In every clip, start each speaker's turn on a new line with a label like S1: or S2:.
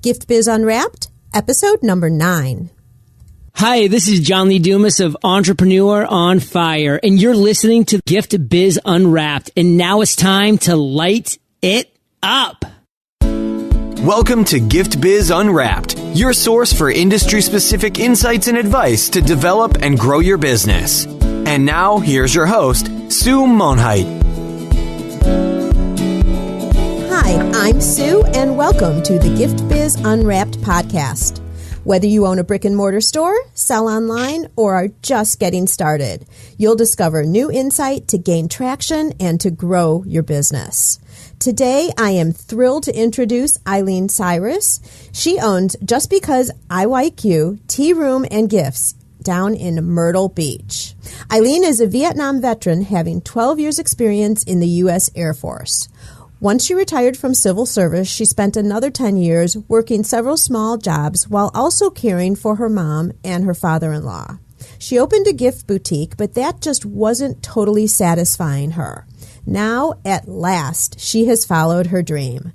S1: Gift Biz Unwrapped, episode number 9.
S2: Hi, this is John Lee Dumas of Entrepreneur on Fire, and you're listening to Gift Biz Unwrapped, and now it's time to light it up.
S3: Welcome to Gift Biz Unwrapped, your source for industry-specific insights and advice to develop and grow your business. And now, here's your host, Sue Monheit.
S1: Hi, I'm Sue, and welcome to the Gift Biz Unwrapped podcast. Whether you own a brick and mortar store, sell online, or are just getting started, you'll discover new insight to gain traction and to grow your business. Today, I am thrilled to introduce Eileen Cyrus. She owns Just Because IYQ, Tea Room and Gifts down in Myrtle Beach. Eileen is a Vietnam veteran having 12 years experience in the U.S. Air Force. Once she retired from civil service, she spent another 10 years working several small jobs while also caring for her mom and her father-in-law. She opened a gift boutique, but that just wasn't totally satisfying her. Now, at last, she has followed her dream.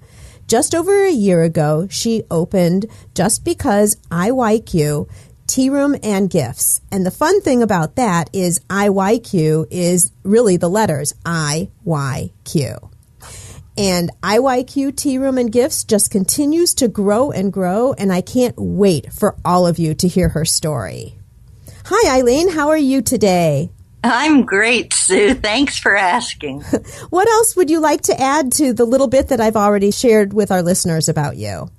S1: Just over a year ago, she opened Just Because IYQ, Tea Room and Gifts. And the fun thing about that is IYQ is really the letters IYQ. And IYQ Tea Room and Gifts just continues to grow, and I can't wait for all of you to hear her story. Hi, Eileen. How are you today?
S4: I'm great, Sue. Thanks for asking.
S1: What else would you like to add to the little bit that I've already shared with our listeners about you?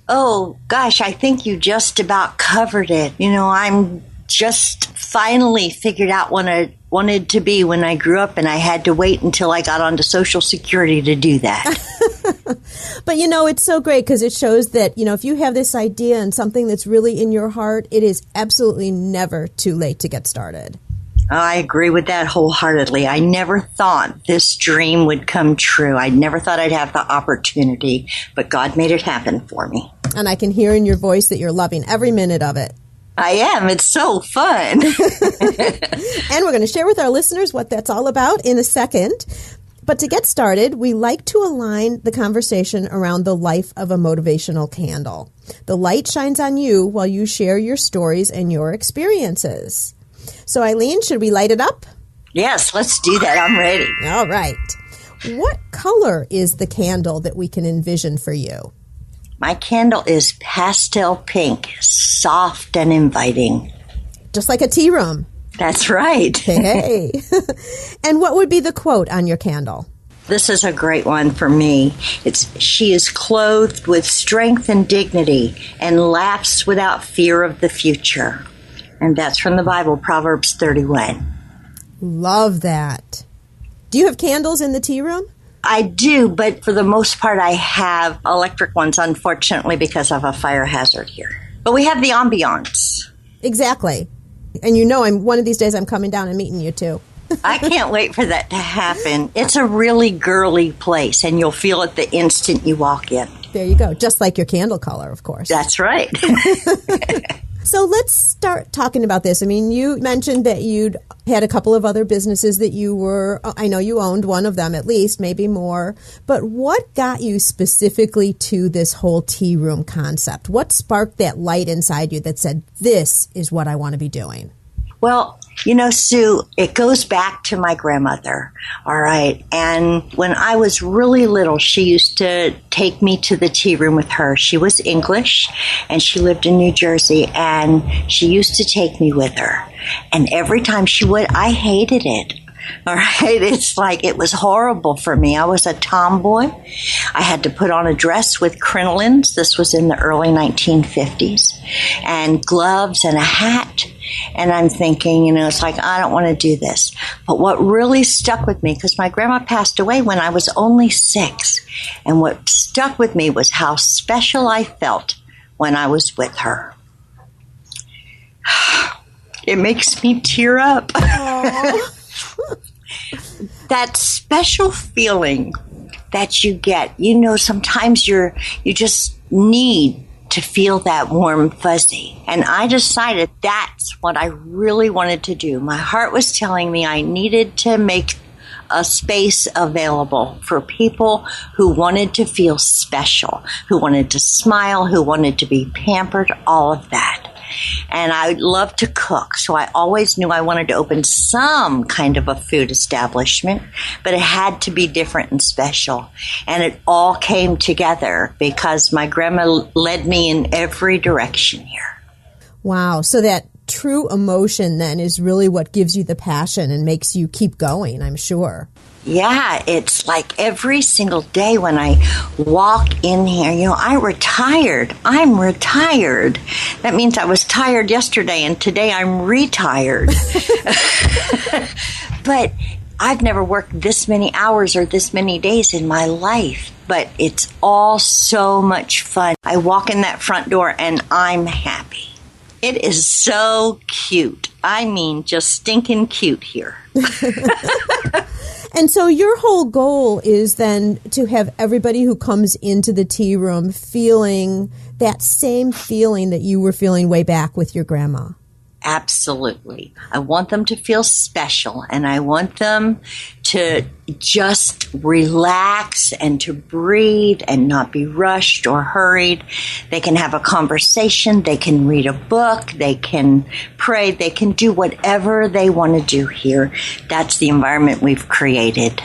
S4: Oh, gosh, I think you just about covered it. You know, I'm just finally figured out what I wanted to be when I grew up, and I had to wait until I got onto Social Security to do that.
S1: But, you know, it's so great because it shows that, you know, if you have this idea and something that's really in your heart, it is absolutely never too late to get started.
S4: I agree with that wholeheartedly. I never thought this dream would come true. I never thought I'd have the opportunity, but God made it happen for me.
S1: And I can hear in your voice that you're loving every minute of it.
S4: I am. It's so fun.
S1: And we're going to share with our listeners what that's all about in a second. But to get started, we like to align the conversation around the life of a motivational candle. The light shines on you while you share your stories and your experiences. So, Eileen, should we light it up?
S4: Yes, let's do that. I'm ready.
S1: All right. What color is the candle that we can envision for you?
S4: My candle is pastel pink, soft and inviting. Just
S1: like a tea room.
S4: That's right.
S1: Hey. And what would be the quote on your candle?
S4: This is a great one for me. It's, "She is clothed with strength and dignity and laughs without fear of the future." And that's from the Bible, Proverbs 31.
S1: Love that. Do you have candles in the tea room?
S4: I do, but for the most part, I have electric ones, unfortunately, because of a fire hazard here. But we have the ambiance.
S1: Exactly. And you know, one of these days I'm coming down and meeting you, too.
S4: I can't wait for that to happen. It's a really girly place, and you'll feel it the instant you walk in.
S1: There you go. Just like your candle color, of course.
S4: That's right.
S1: So let's start talking about this. I mean, you mentioned that you'd had a couple of other businesses that I know you owned one of them at least, maybe more. But what got you specifically to this whole tea room concept? What sparked that light inside you that said, this is what I want to be doing?
S4: Well, you know, Sue, it goes back to my grandmother, all right? And when I was really little, she used to take me to the tea room with her. She was English, and she lived in New Jersey, and she used to take me with her. And every time she would, I hated it. All right. It's like it was horrible for me. I was a tomboy. I had to put on a dress with crinolines. This was in the early 1950s, and gloves and a hat. And I'm thinking, you know, it's like, I don't want to do this. But what really stuck with me, because my grandma passed away when I was only 6, and what stuck with me was how special I felt when I was with her. It makes me tear up. That special feeling that you get, you know, sometimes you just need to feel that warm fuzzy. And I decided that's what I really wanted to do. My heart was telling me I needed to make a space available for people who wanted to feel special, who wanted to smile, who wanted to be pampered, all of that. And I love to cook, so I always knew I wanted to open some kind of a food establishment, but it had to be different and special. And it all came together because my grandma led me in every direction here.
S1: Wow. So that true emotion then is really what gives you the passion and makes you keep going, I'm sure.
S4: Yeah, it's like every single day when I walk in here, I'm retired. That means I was tired yesterday and today I'm retired. But I've never worked this many hours or this many days in my life. But it's all so much fun. I walk in that front door and I'm happy. It is so cute. I mean, just stinking cute here.
S1: And so your whole goal is then to have everybody who comes into the tea room feeling that same feeling that you were feeling way back with your grandma.
S4: Absolutely. I want them to feel special, and I want them to just relax and to breathe and not be rushed or hurried. They can have a conversation. They can read a book. They can pray. They can do whatever they want to do here. That's the environment we've created.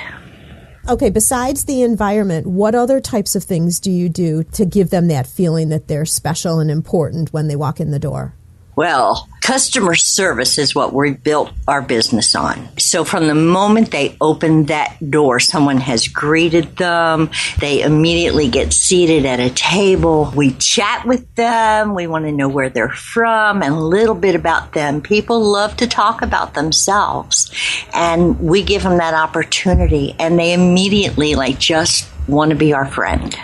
S1: Okay, besides the environment, what other types of things do you do to give them that feeling that they're special and important when they walk in the door?
S4: Well, customer service is what we built our business on. So from the moment they open that door, someone has greeted them. They immediately get seated at a table. We chat with them. We want to know where they're from and a little bit about them. People love to talk about themselves, and we give them that opportunity, and they immediately just want to be our friend.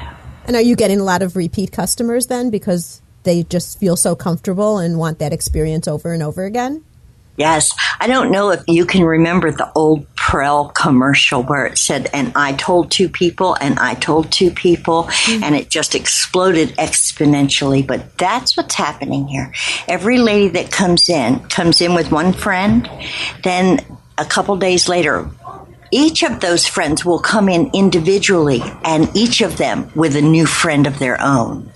S1: And are you getting a lot of repeat customers then because they just feel so comfortable and want that experience over and over again?
S4: Yes. I don't know if you can remember the old Prel commercial where it said, and I told two people, and I told two people, and it just exploded exponentially. But that's what's happening here. Every lady that comes in with one friend, then a couple days later, each of those friends will come in individually, and each of them with a new friend of their own.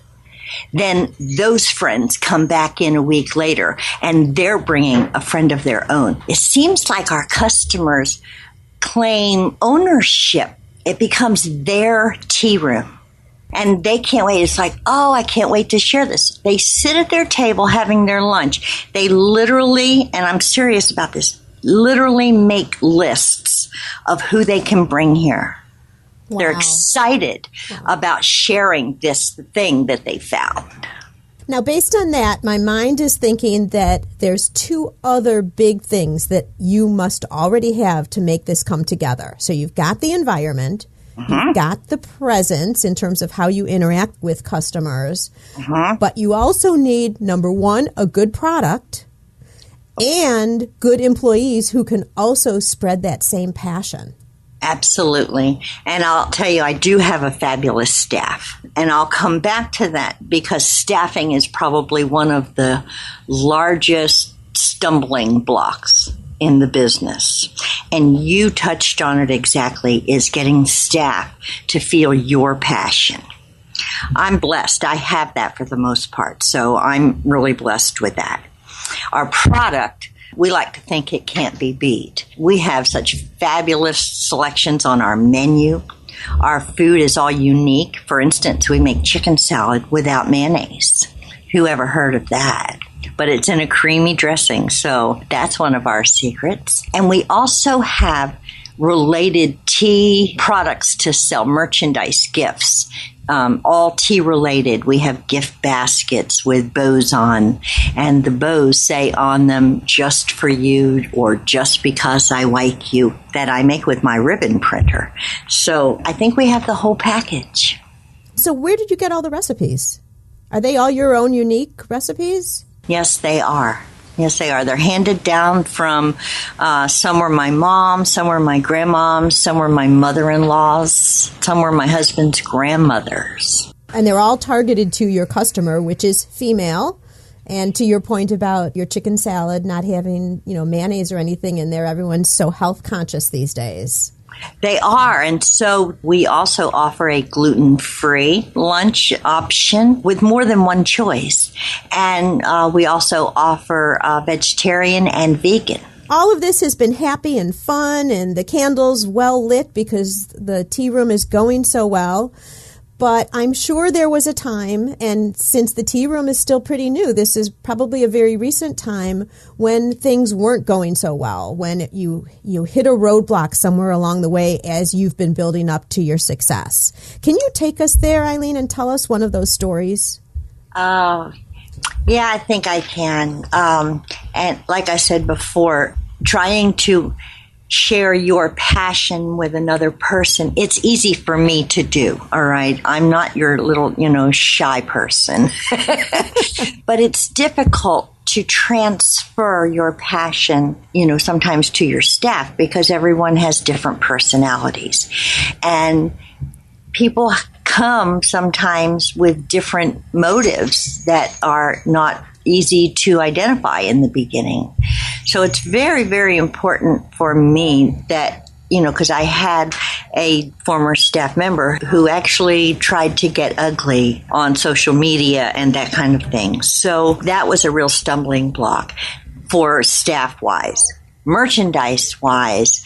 S4: Then those friends come back in a week later, and they're bringing a friend of their own. It seems like our customers claim ownership. It becomes their tea room, and they can't wait. It's like, oh, I can't wait to share this. They sit at their table having their lunch. They literally, and I'm serious about this, literally make lists of who they can bring here. Wow. They're excited about sharing this thing that they found.
S1: Now, based on that, my mind is thinking that there's two other big things that you must already have to make this come together. So you've got the environment, you've got the presence in terms of how you interact with customers, but you also need, number one, a good product and good employees who can also spread that same passion.
S4: Absolutely. And I'll tell you, I do have a fabulous staff. And I'll come back to that because staffing is probably one of the largest stumbling blocks in the business. And you touched on it exactly, is getting staff to feel your passion. I'm blessed. I have that for the most part. So I'm really blessed with that. Our product, we like to think it can't be beat. We have such fabulous selections on our menu. Our food is all unique. For instance, we make chicken salad without mayonnaise. Who ever heard of that? But it's in a creamy dressing, so that's one of our secrets. And we also have related tea products to sell, merchandise, gifts. All tea related. We have gift baskets with bows on, and the bows say on them, just for you or just because IYQ, that I make with my ribbon printer. So I think we have the whole package. So
S1: where did you get all the recipes? Are they all your own unique recipes?
S4: Yes, they are. Yes, they are. They're handed down from, some were my mom, some were my grandmoms, some were my mother-in-laws, some were my husband's grandmothers.
S1: And they're all targeted to your customer, which is female. And to your point about your chicken salad not having, mayonnaise or anything in there, everyone's so health conscious these days.
S4: They are. And so we also offer a gluten-free lunch option with more than one choice. And we also offer vegetarian and vegan.
S1: All of this has been happy and fun, and the candles well lit because the tea room is going so well. But I'm sure there was a time, and since the tea room is still pretty new, this is probably a very recent time when things weren't going so well, when you hit a roadblock somewhere along the way as you've been building up to your success. Can you take us there, Eileen, and tell us one of those stories?
S4: Yeah, I think I can. And like I said before, trying to share your passion with another person, it's easy for me to do, all right? I'm not your little, shy person. But it's difficult to transfer your passion, sometimes to your staff because everyone has different personalities. And people come sometimes with different motives that are not easy to identify in the beginning. So it's very, very important for me that, because I had a former staff member who actually tried to get ugly on social media and that kind of thing. So that was a real stumbling block for staff-wise. Merchandise-wise,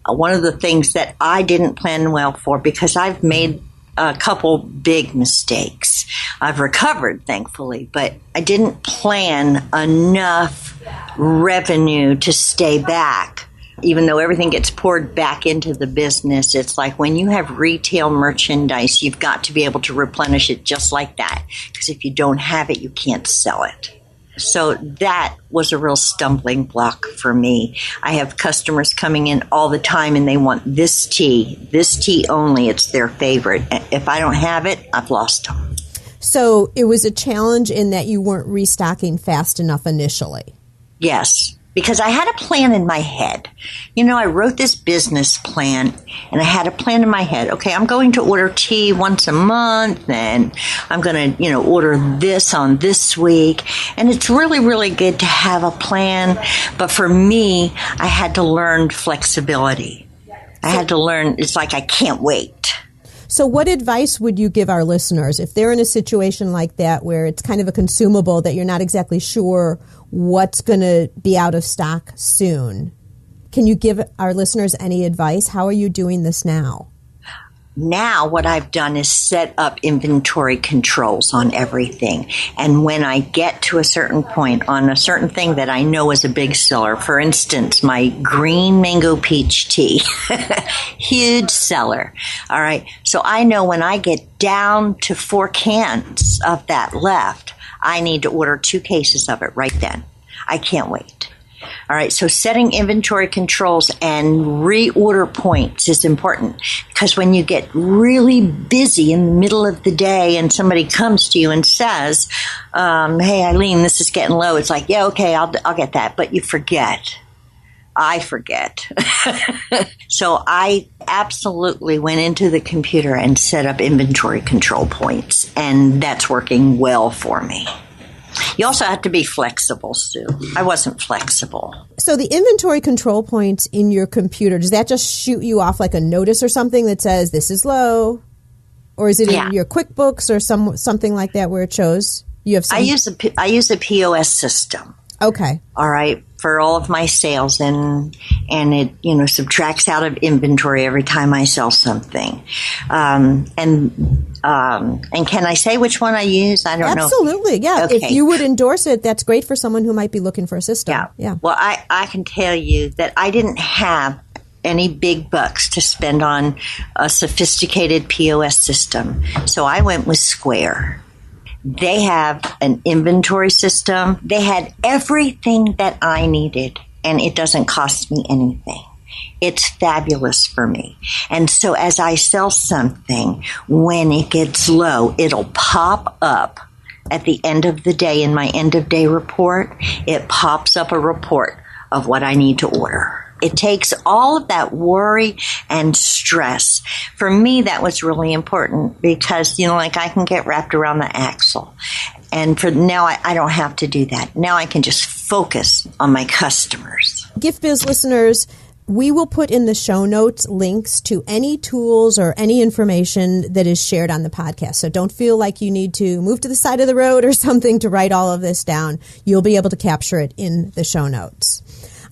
S4: one of the things that I didn't plan well for, because I've made a couple big mistakes. I've recovered, thankfully, but I didn't plan enough revenue to stay back. Even though everything gets poured back into the business, it's like when you have retail merchandise, you've got to be able to replenish it just like that. Because if you don't have it, you can't sell it. So that was a real stumbling block for me. I have customers coming in all the time and they want this tea only. It's their favorite. If I don't have it, I've lost them.
S1: So it was a challenge in that you weren't restocking fast enough initially.
S4: Yes, because I had a plan in my head. I wrote this business plan and I had a plan in my head. Okay, I'm going to order tea once a month and I'm going to, order this on this week. And it's really, really good to have a plan. But for me, I had to learn flexibility. I had to learn, it's like I can't wait.
S1: So what advice would you give our listeners if they're in a situation like that where it's kind of a consumable that you're not exactly sure what's going to be out of stock soon? Can you give our listeners any advice? How are you doing this now?
S4: Now what I've done is set up inventory controls on everything. And when I get to a certain point on a certain thing that I know is a big seller, for instance, my green mango peach tea, huge seller. All right. So I know when I get down to 4 cans of that left, I need to order 2 cases of it right then. I can't wait. All right, so setting inventory controls and reorder points is important because when you get really busy in the middle of the day and somebody comes to you and says, hey, Eileen, this is getting low. It's like, yeah, okay, I'll get that. But you forget. I forget. So I absolutely went into the computer and set up inventory control points, and that's working well for me. You also have to be flexible, Sue. I wasn't flexible.
S1: So the inventory control points in your computer, does that just shoot you off like a notice or something that says this is low? Or is it in your QuickBooks or something like that where it shows you have some?
S4: I use a POS system.
S1: Okay.
S4: All right. For all of my sales, and it subtracts out of inventory every time I sell something. And can I say which one I use? I don't know.
S1: Absolutely, yeah.
S4: Okay.
S1: If you would endorse it, that's great for someone who might be looking for a system. Yeah.
S4: Well, I can tell you that I didn't have any big bucks to spend on a sophisticated POS system, so I went with Square. They have an inventory system. They had everything that I needed, and it doesn't cost me anything. It's fabulous for me. And so as I sell something, when it gets low, it'll pop up at the end of the day in my end of day report. It pops up a report of what I need to order. It takes all of that worry and stress. For me, that was really important because, I can get wrapped around the axle. And for now, I don't have to do that. Now I can just focus on my customers.
S1: Gift Biz listeners, We will put in the show notes links to any tools or any information that is shared on the podcast. So don't feel like you need to move to the side of the road or something to write all of this down. You'll be able to capture it in the show notes.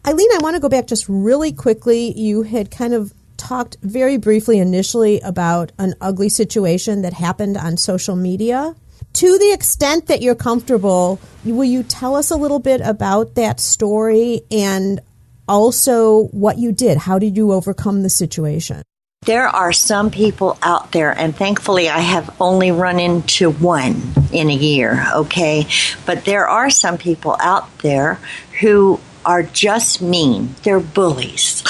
S1: Eileen, I want to go back just really quickly. You had kind of talked very briefly initially about an ugly situation that happened on social media. To the extent that you're comfortable, will you tell us a little bit about that story and also what you did? How did you overcome the situation?
S4: There are some people out there, and thankfully I have only run into one in a year, okay? But there are some people out there who are just mean. They're bullies,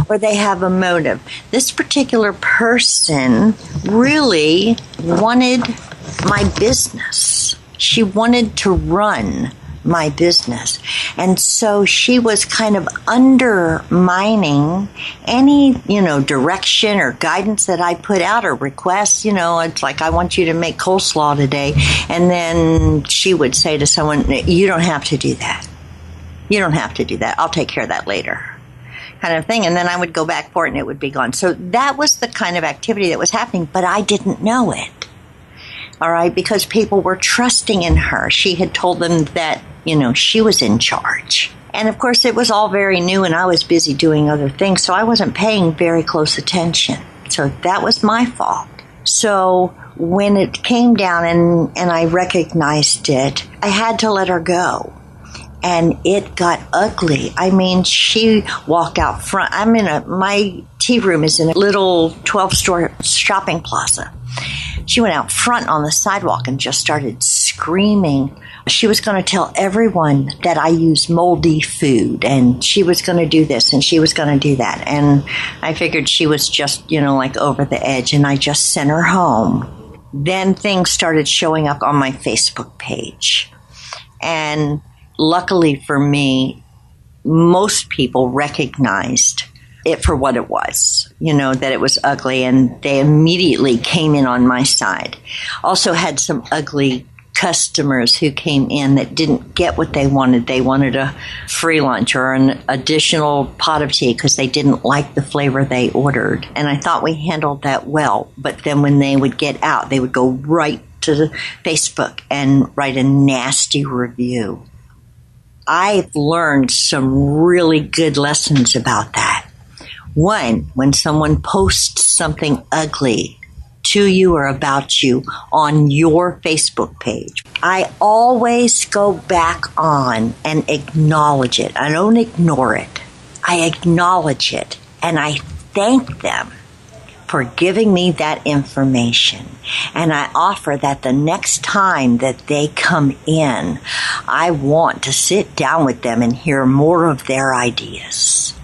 S4: or they have a motive. This particular person really wanted my business. She wanted to run my business. And so she was kind of undermining any, direction or guidance that I put out or requests. It's like, I want you to make coleslaw today. And then she would say to someone, you don't have to do that. You don't have to do that. I'll take care of that later, kind of thing. And then I would go back for it and it would be gone. So that was the kind of activity that was happening, but I didn't know it. All right, because people were trusting in her. She had told them that, she was in charge. And of course, it was all very new and I was busy doing other things, so I wasn't paying very close attention. So that was my fault. So when it came down and I recognized it, I had to let her go. And it got ugly. I mean, she walked out front. My tea room is in a little 12-store shopping plaza. She went out front on the sidewalk and just started screaming. She was going to tell everyone that I use moldy food, and she was going to do this and she was going to do that. And I figured she was just, like over the edge, and I just sent her home. Then things started showing up on my Facebook page. And luckily for me, most people recognized it for what it was, that it was ugly, and they immediately came in on my side. Also had some ugly customers who came in that didn't get what they wanted. They wanted a free lunch or an additional pot of tea because they didn't like the flavor they ordered. And I thought we handled that well. But then when they would get out, they would go right to the Facebook and write a nasty review. I've learned some really good lessons about that. One, when someone posts something ugly to you or about you on your Facebook page, I always go back on and acknowledge it. I don't ignore it. I acknowledge it, and I thank them for giving me that information. And I offer that the next time that they come in, I want to sit down with them and hear more of their ideas,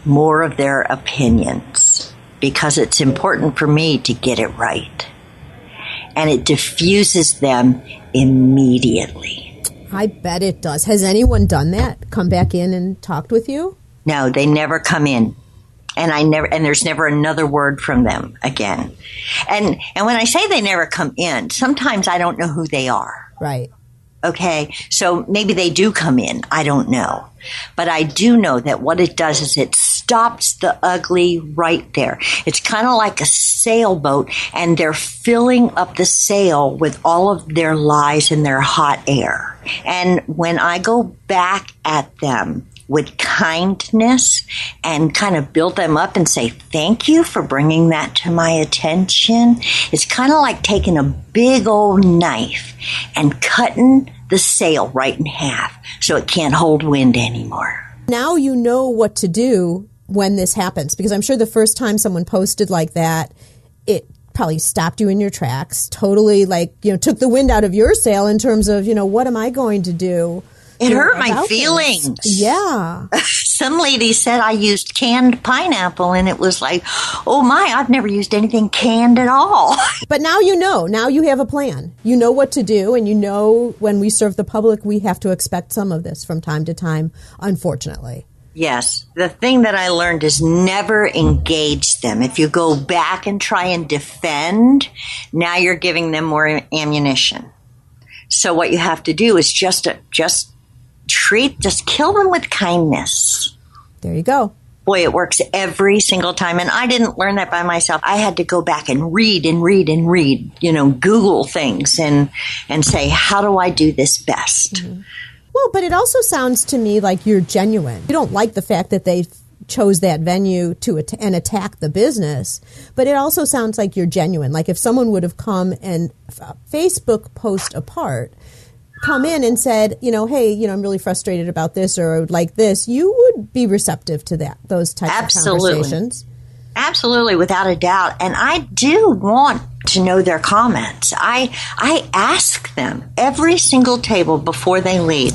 S4: more of their opinions, because it's important for me to get it right. And it diffuses them immediately.
S1: I bet it does. Has anyone done that? Come back in and talked with you?
S4: No, they never come in. And there's never another word from them again. And when I say they never come in, sometimes I don't know who they are.
S1: Right.
S4: Okay. So maybe they do come in. I don't know. But I do know that what it does is it stops the ugly right there. It's kind of like a sailboat, and they're filling up the sail with all of their lies and their hot air. And when I go back at them with kindness and kind of build them up and say, thank you for bringing that to my attention, it's kind of like taking a big old knife and cutting the sail right in half so it can't hold wind anymore.
S1: Now you know what to do when this happens, because I'm sure the first time someone posted like that, it probably stopped you in your tracks, totally took the wind out of your sail in terms of, what am I going to do?
S4: It hurt my feelings.
S1: Yeah.
S4: Some lady said I used canned pineapple, and it was like, oh my, I've never used anything canned at all.
S1: But now you know. Now you have a plan. You know what to do, and you know when we serve the public, we have to expect some of this from time to time, unfortunately.
S4: Yes. The thing that I learned is never engage them. If you go back and try and defend, now you're giving them more ammunition. So what you have to do is just kill them with kindness.
S1: There you go.
S4: Boy, it works every single time. And I didn't learn that by myself. I had to go back and read, Google things and say, how do I do this best?
S1: Mm-hmm. Well, but it also sounds to me like you're genuine. You don't like the fact that they chose that venue to and attack the business, but it also sounds like you're genuine. Like if someone would have come and Facebook post apart, come in and said, hey, I'm really frustrated about this or I would like this, you would be receptive to those types of conversations.
S4: Absolutely, without a doubt. And I do want to know their comments. I ask them every single table before they leave.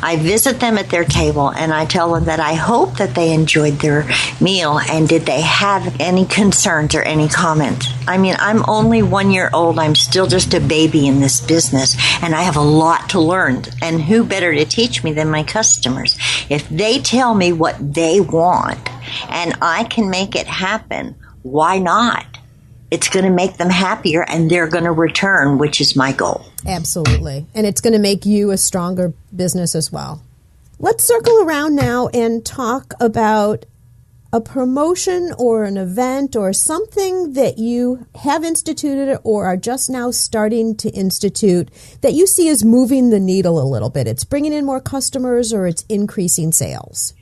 S4: I visit them at their table and I tell them that I hope that they enjoyed their meal and did they have any concerns or any comments. I mean, I'm only 1 year old. I'm still just a baby in this business and I have a lot to learn. And who better to teach me than my customers? If they tell me what they want and I can make it happen, why not? It's going to make them happier and they're going to return, which is my goal.
S1: Absolutely. And it's going to make you a stronger business as well. Let's circle around now and talk about a promotion or an event or something that you have instituted or are just now starting to institute that you see as moving the needle a little bit. It's bringing in more customers or it's increasing sales.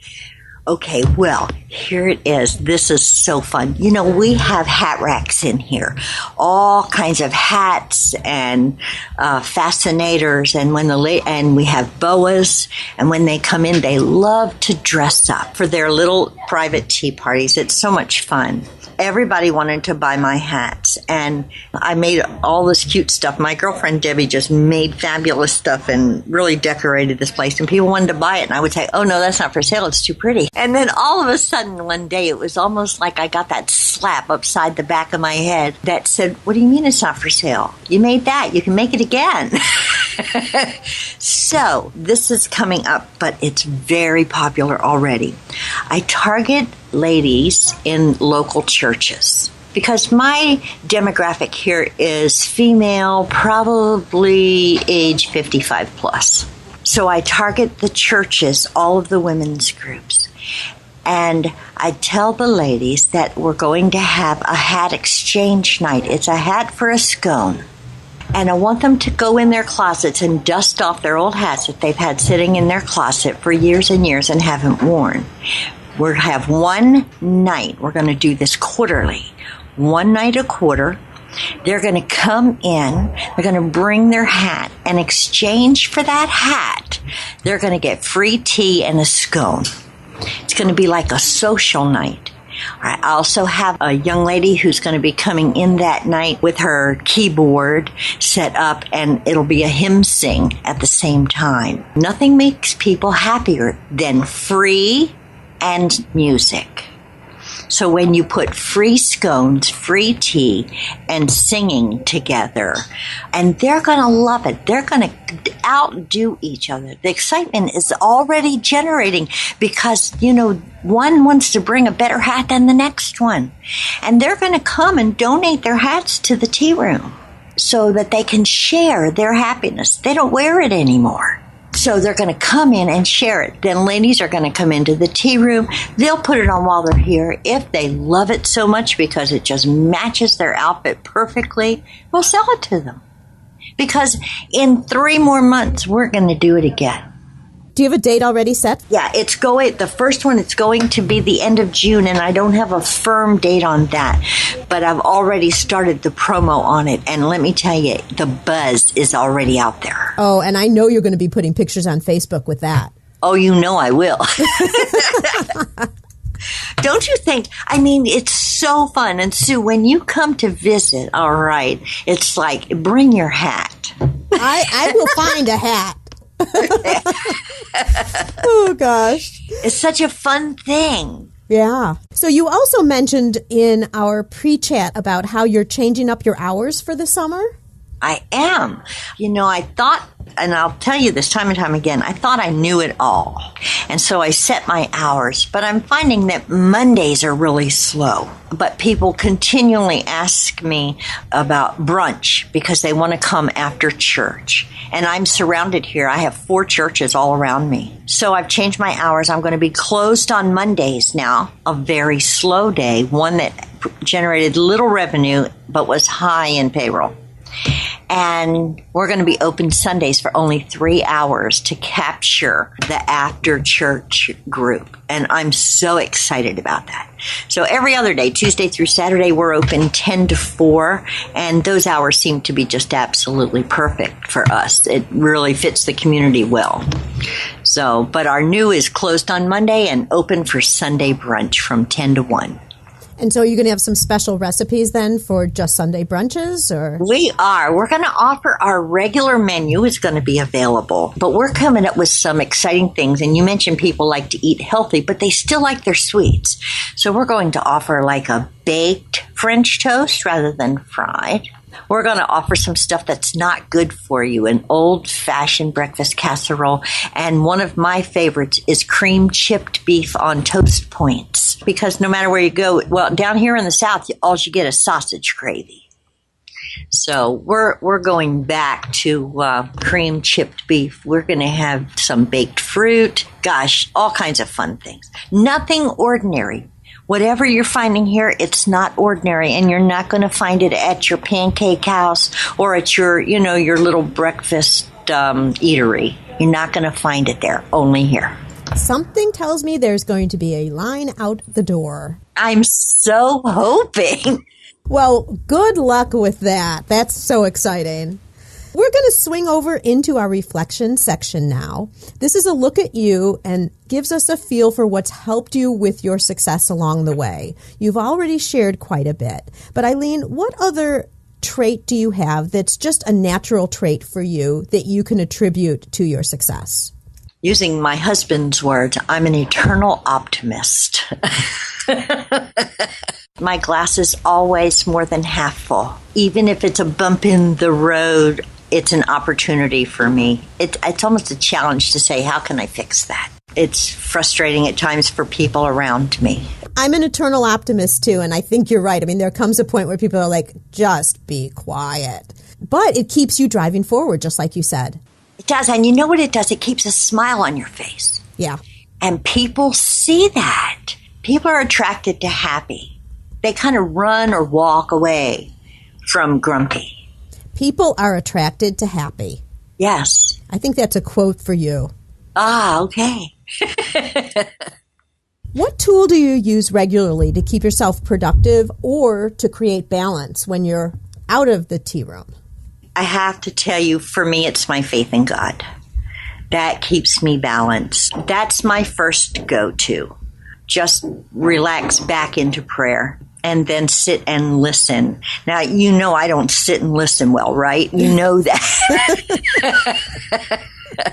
S4: Okay, well, here it is. This is so fun. We have hat racks in here, all kinds of hats and fascinators, and and we have boas. And when they come in, they love to dress up for their little private tea parties. It's so much fun. Everybody wanted to buy my hats, and I made all this cute stuff. My girlfriend Debbie just made fabulous stuff and really decorated this place, and people wanted to buy it, and I would say, oh no, that's not for sale, it's too pretty. And then all of a sudden one day it was almost like I got that slap upside the back of my head that said, what do you mean it's not for sale? You made that, you can make it again. So this is coming up, but it's very popular already. I target ladies in local churches because my demographic here is female, probably age 55 plus. So I target the churches, all of the women's groups. And I tell the ladies that we're going to have a hat exchange night. It's a hat for a scone. And I want them to go in their closets and dust off their old hats that they've had sitting in their closet for years and years and haven't worn. We'll have one night. We're going to do this quarterly. One night a quarter. They're going to come in. They're going to bring their hat. And exchange for that hat, they're going to get free tea and a scone. It's going to be like a social night. I also have a young lady who's going to be coming in that night with her keyboard set up, and it'll be a hymn sing at the same time. Nothing makes people happier than free and music. So when you put free scones, free tea, and singing together, and they're going to love it. They're going to outdo each other. The excitement is already generating because, one wants to bring a better hat than the next one. And they're going to come and donate their hats to the tea room so that they can share their happiness. They don't wear it anymore. So they're going to come in and share it. Then ladies are going to come into the tea room. They'll put it on while they're here. If they love it so much because it just matches their outfit perfectly, we'll sell it to them. Because in 3 more months, we're going to do it again.
S1: Do you have a date already set?
S4: Yeah, the first one, it's going to be the end of June, and I don't have a firm date on that. But I've already started the promo on it, and let me tell you, the buzz is already out there.
S1: Oh, and I know you're going to be putting pictures on Facebook with that.
S4: Oh, I will. Don't you think? I mean, it's so fun. And Sue, when you come to visit, all right, it's like, bring your hat.
S1: I will find a hat. Oh, gosh.
S4: It's such a fun thing.
S1: Yeah. So you also mentioned in our pre-chat about how you're changing up your hours for the summer.
S4: I am. I thought And I'll tell you this time and time again, I thought I knew it all. And so I set my hours, but I'm finding that Mondays are really slow. But people continually ask me about brunch because they want to come after church. And I'm surrounded here. I have 4 churches all around me. So I've changed my hours. I'm going to be closed on Mondays now, a very slow day, one that generated little revenue but was high in payroll. And we're going to be open Sundays for only 3 hours to capture the after church group. And I'm so excited about that. So every other day, Tuesday through Saturday, we're open 10 to 4. And those hours seem to be just absolutely perfect for us. It really fits the community well. So, but our new is closed on Monday and open for Sunday brunch from 10 to 1.
S1: And so are you going to have some special recipes then for just Sunday brunches? Or
S4: We are. We're going to offer our regular menu is going to be available, but we're coming up with some exciting things. And you mentioned people like to eat healthy, but they still like their sweets. So we're going to offer like a baked French toast rather than fried. We're going to offer some stuff that's not good for you, an old-fashioned breakfast casserole. And one of my favorites is cream chipped beef on toast points. Because no matter where you go, well, down here in the South, all you get is sausage gravy. So we're going back to cream chipped beef. We're going to have some baked fruit. Gosh, all kinds of fun things. Nothing ordinary. Whatever you're finding here, it's not ordinary, and you're not going to find it at your pancake house or at your, your little breakfast eatery. You're not going to find it there, only here.
S1: something tells me there's going to be a line out the door.
S4: I'm so hoping.
S1: Well, good luck with that. That's so exciting. We're going to swing over into our reflection section now. This is a look at you and gives us a feel for what's helped you with your success along the way. You've already shared quite a bit. But Eileen, what other trait do you have that's just a natural trait for you that you can attribute to your success?
S4: Using my husband's words, I'm an eternal optimist. My glass is always more than half full. Even if it's a bump in the road, it's an opportunity for me. It's almost a challenge to say, how can I fix that? It's frustrating at times for people around me.
S1: I'm an eternal optimist too, and I think you're right. I mean, there comes a point where people are like, just be quiet. But it keeps you driving forward, just like you said.
S4: It does, and you know what it does? It keeps a smile on your face.
S1: Yeah.
S4: And people see that. People are attracted to happy. They kind of run or walk away from grumpy.
S1: People are attracted to happy.
S4: Yes.
S1: I think that's a quote for you.
S4: Ah, okay.
S1: What tool do you use regularly to keep yourself productive or to create balance when you're out of the tea room?
S4: I have to tell you, for me, it's my faith in God. That keeps me balanced. That's my first go-to. Just relax back into prayer and then sit and listen. Now, you know I don't sit and listen well, right? You know that.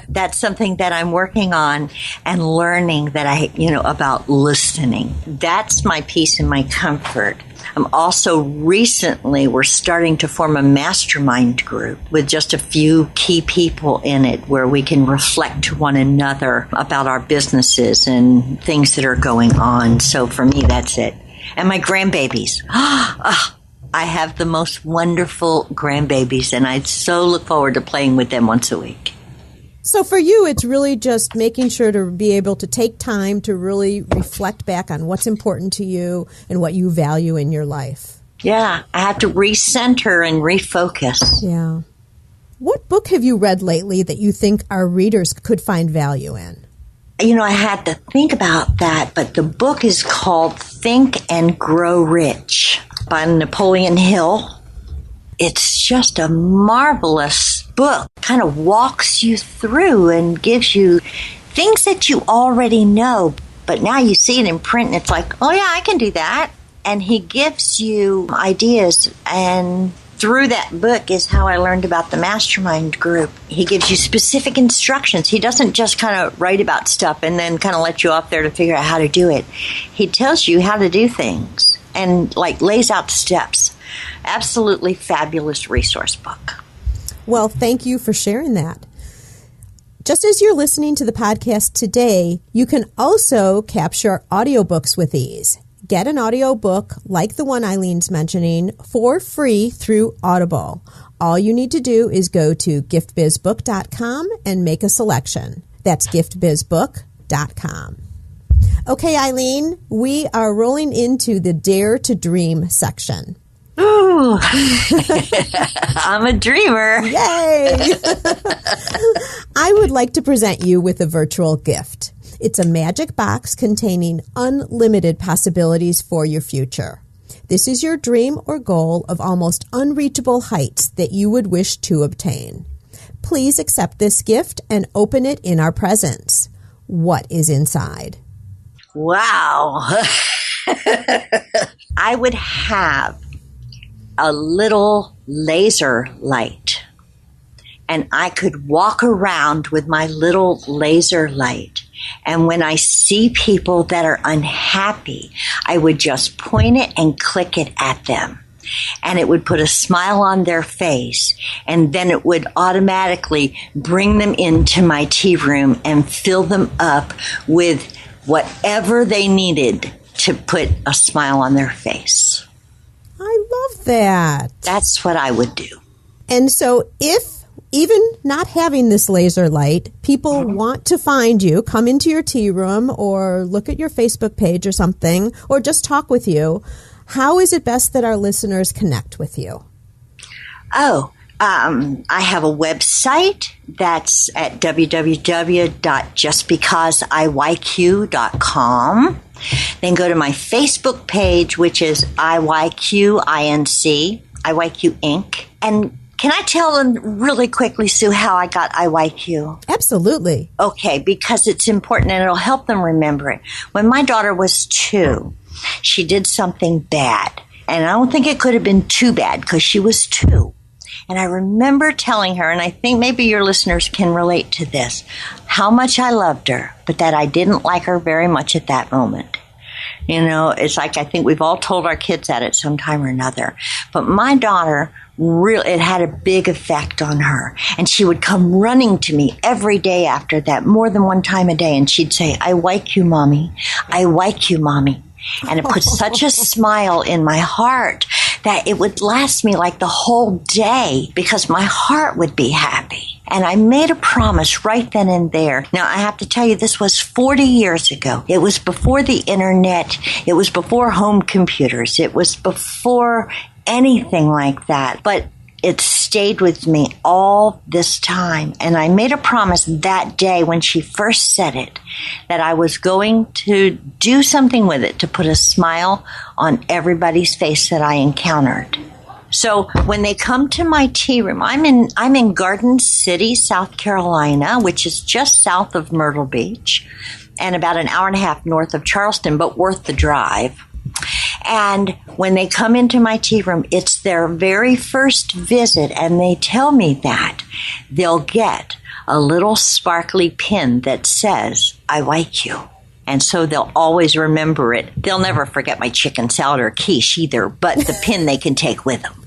S4: That's something that I'm working on and learning that about listening. That's my peace and my comfort. I'm also we're starting to form a mastermind group with just a few key people in it where we can reflect to one another about our businesses and things that are going on. So for me, that's it. And my grandbabies. I have the most wonderful grandbabies, and I so look forward to playing with them once a week.
S1: So for you, it's really just making sure to be able to take time to really reflect back on what's important to you and what you value in your life.
S4: Yeah, I have to recenter and refocus.
S1: Yeah. What book have you read lately that you think our readers could find value in?
S4: I had to think about that, but the book is called Think and Grow Rich by Napoleon Hill. It's just a marvelous book. Kind of walks you through and gives you things that you already know, but now you see it in print and it's like, oh yeah, I can do that. And he gives you ideas, and through that book is how I learned about the mastermind group. He gives you specific instructions. He doesn't just kind of write about stuff and then kind of let you off there to figure out how to do it. He tells you how to do things and lays out the steps. Absolutely fabulous resource book.
S1: Well, thank you for sharing that. Just as you're listening to the podcast today, you can also capture audiobooks with ease. Get an audiobook like the one Eileen's mentioning for free through Audible. All you need to do is go to giftbizbook.com and make a selection. That's giftbizbook.com. Okay, Eileen, we are rolling into the Dare to Dream section.
S4: Ooh, I'm a dreamer.
S1: Yay! I would like to present you with a virtual gift. It's a magic box containing unlimited possibilities for your future. This is your dream or goal of almost unreachable heights that you would wish to obtain. Please accept this gift and open it in our presence. What is inside?
S4: Wow. I would have a little laser light, and I could walk around with my little laser light. And when I see people that are unhappy, I would just point it and click it at them. And it would put a smile on their face, and then it would automatically bring them into my tea room and fill them up with whatever they needed to put a smile on their face.
S1: I love that.
S4: That's what I would do.
S1: And so if, even not having this laser light, people want to find you, come into your tea room or look at your Facebook page or something, or just talk with you, how is it best that our listeners connect with you?
S4: I have a website that's at www.justbecauseiYQ.com. Then go to my Facebook page, which is IYQ Inc. And can I tell them really quickly, Sue, how I got IYQ?
S1: Absolutely.
S4: Okay, because it's important and it'll help them remember it. When my daughter was 2, she did something bad. And I don't think it could have been too bad because she was 2. And I remember telling her, and I think maybe your listeners can relate to this, how much I loved her, but that I didn't like her very much at that moment. You know, it's like I think we've all told our kids that at some time or another. But my daughter, it had a big effect on her. And she would come running to me every day after that, more than one time a day. And she'd say, I like you, Mommy. I like you, Mommy. And it put such a smile in my heart that it would last me like the whole day because my heart would be happy. And I made a promise right then and there. Now, I have to tell you, this was 40 years ago. It was before the internet. It was before home computers. It was before anything like that. But it stayed with me all this time. And I made a promise that day when she first said it, that I was going to do something with it to put a smile on everybody's face that I encountered. So when they come to my tea room, I'm in Garden City, South Carolina, which is just south of Myrtle Beach and about an hour and a half north of Charleston, but worth the drive. And when they come into my tea room, it's their very first visit, and they tell me that they'll get a little sparkly pin that says, I like you. And so they'll always remember it. They'll never forget my chicken salad or quiche either, but the pin they can take with them.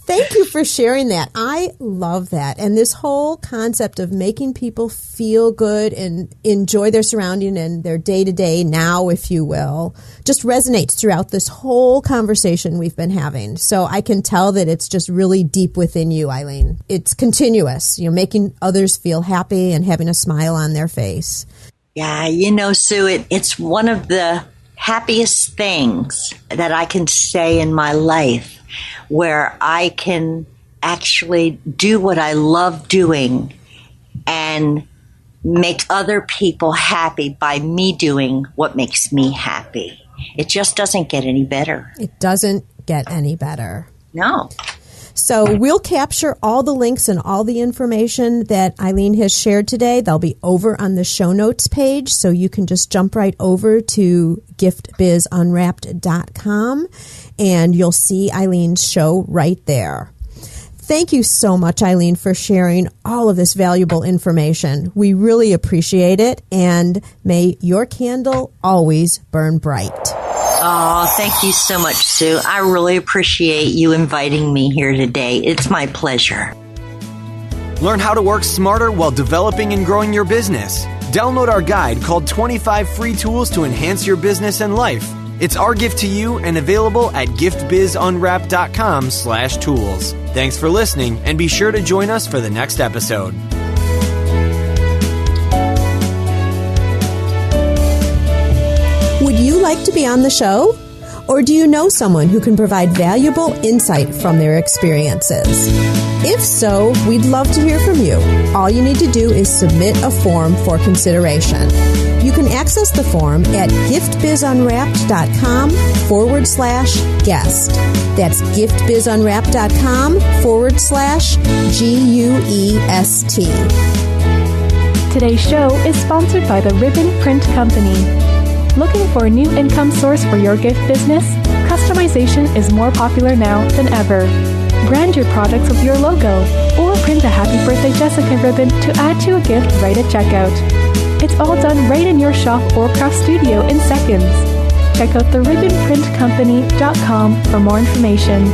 S1: Thank you for sharing that. I love that. And this whole concept of making people feel good and enjoy their surrounding and their day-to-day now, if you will, just resonates throughout this whole conversation we've been having. So I can tell that it's just really deep within you, Eileen. It's continuous, making others feel happy and having a smile on their face.
S4: Yeah, Sue, it's one of the happiest things that I can say in my life, where I can actually do what I love doing and make other people happy by me doing what makes me happy. It just doesn't get any better.
S1: It doesn't get any better.
S4: No.
S1: So we'll capture all the links and all the information that Eileen has shared today. They'll be over on the show notes page, so you can just jump right over to giftbizunwrapped.com, and you'll see Eileen's show right there. Thank you so much, Eileen, for sharing all of this valuable information. We really appreciate it, and may your candle always burn bright.
S4: Oh, thank you so much, Sue. I really appreciate you inviting me here today. It's my pleasure.
S3: Learn how to work smarter while developing and growing your business. Download our guide called 25 Free Tools to Enhance Your Business and Life. It's our gift to you and available at giftbizunwrapped.com/tools. Thanks for listening, and be sure to join us for the next episode.
S1: Would you like to be on the show? Or do you know someone who can provide valuable insight from their experiences? If so, we'd love to hear from you. All you need to do is submit a form for consideration. You can access the form at giftbizunwrapped.com/guest. That's giftbizunwrapped.com/GUEST.
S5: Today's show is sponsored by the Ribbon Print Company. Looking for a new income source for your gift business? Customization is more popular now than ever. Brand your products with your logo, or print a Happy Birthday Jessica ribbon to add to a gift right at checkout. It's all done right in your shop or craft studio in seconds. Check out theribbonprintcompany.com for more information.